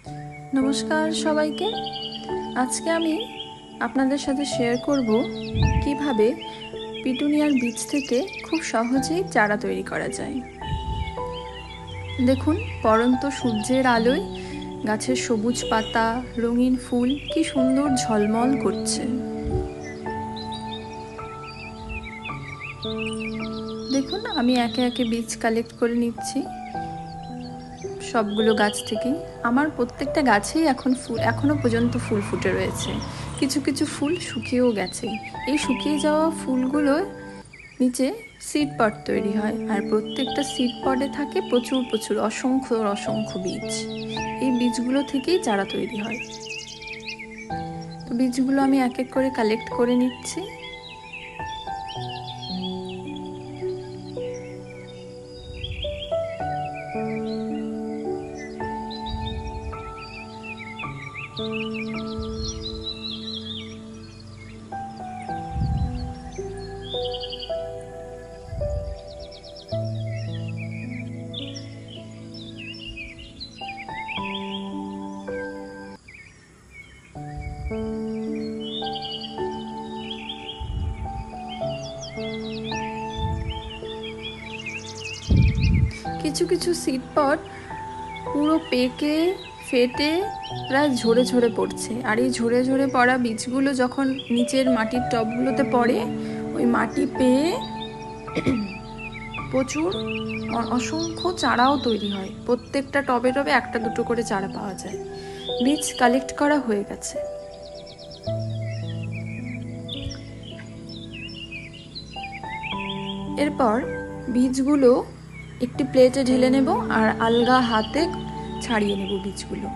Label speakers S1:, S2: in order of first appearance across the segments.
S1: নমস্কার সবাইকে। আজকে আমি আপনাদের সাথে শেয়ার করব কিভাবে পিটুনিয়ার বীজ থেকে খুব সহজেই চারা তৈরি করা যায়। দেখুন, পড়ন্ত সূর্যের আলোয় গাছের সবুজ পাতা, রঙিন ফুল কি সুন্দর ঝলমল করছে। দেখুন, আমি একে একে বীজ কালেক্ট করে নিচ্ছি সবগুলো গাছ থেকেই। আমার প্রত্যেকটা গাছেই এখনো পর্যন্ত ফুল ফুটে রয়েছে। কিছু কিছু ফুল শুকিয়েও গেছে। এই শুকিয়ে যাওয়া ফুলগুলো নিচে সিড পট তৈরি হয়, আর প্রত্যেকটা সিড পটে থাকে প্রচুর প্রচুর অসংখ্য অসংখ্য বীজ। এই বীজগুলো থেকেই চারা তৈরি হয়। তো বীজগুলো আমি এক এক করে কালেক্ট করে নিচ্ছি। কিছু কিছু সিড পট পুরো পেকে ফেটে প্রায় ঝরে ঝরে পড়ছে, আর এই ঝরে ঝরে পড়া বীজগুলো যখন নিচের মাটির টবগুলোতে পড়ে, ওই মাটি পেয়ে প্রচুর অসংখ্য চারাও তৈরি হয়। প্রত্যেকটা টবে টবে একটা দুটো করে চারা পাওয়া যায়। বীজ কালেক্ট করা হয়ে গেছে। এরপর বীজগুলো একটি প্লেটে ঢেলে নেব আর আলগা হাতে ছাড়িয়ে নেব বীজগুলো।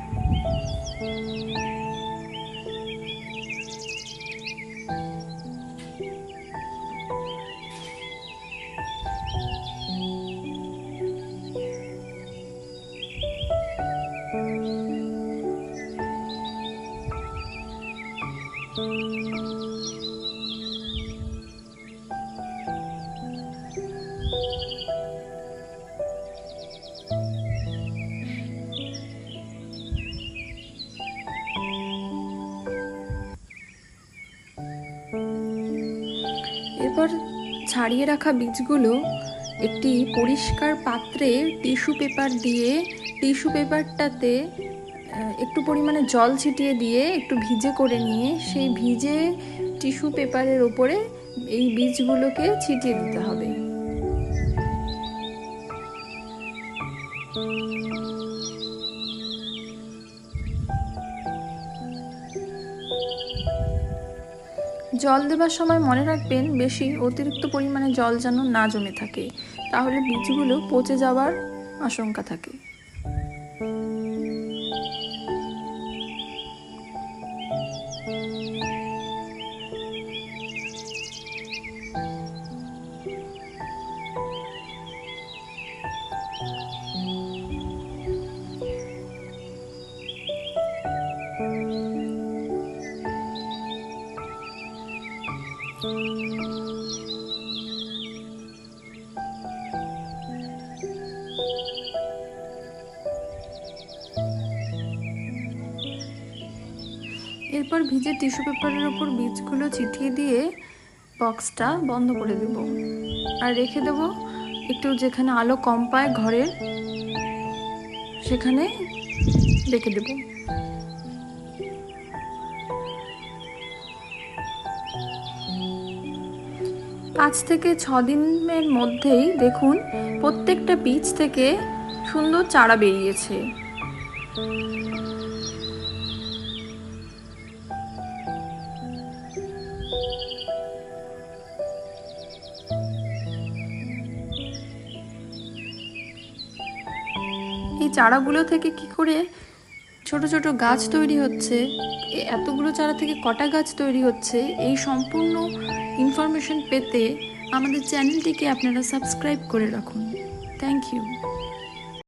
S1: এরপর ছাড়িয়ে রাখা বীজগুলো একটি পরিষ্কার পাত্রে টিস্যু পেপার দিয়ে, টিস্যু পেপারটাতে একটু পরিমাণে জল ছিটিয়ে দিয়ে একটু ভিজে করে নিয়ে, সেই ভিজে টিস্যু পেপারের ওপরে এই বীজগুলোকে ছিটিয়ে দিতে হবে। জল দেবার সময় মনে রাখবেন বেশি অতিরিক্ত পরিমাণে জল যেন না জমে থাকে, তাহলে বীজগুলো পচে যাওয়ার আশঙ্কা থাকে। এরপর ভিজে টিস্যু পেপারের ওপর বীজগুলো ছিটিয়ে দিয়ে বক্সটা বন্ধ করে দেব আর রেখে দেব একটু যেখানে আলো কম পায় ঘরের, সেখানে রেখে দেব। 5 থেকে 6 দিনের মধ্যেই দেখুন প্রত্যেকটা বীজ থেকে সুন্দর চারা বেরিয়েছে। এই চারাগুলো থেকে কি করে ছোট ছোট গাছ তৈরি হচ্ছে, এতগুলো চারা থেকে কটা গাছ তৈরি হচ্ছে, এই সম্পূর্ণ ইনফরমেশন পেতে আমাদের চ্যানেলটিকে আপনারা সাবস্ক্রাইব করে রাখুন। Thank you.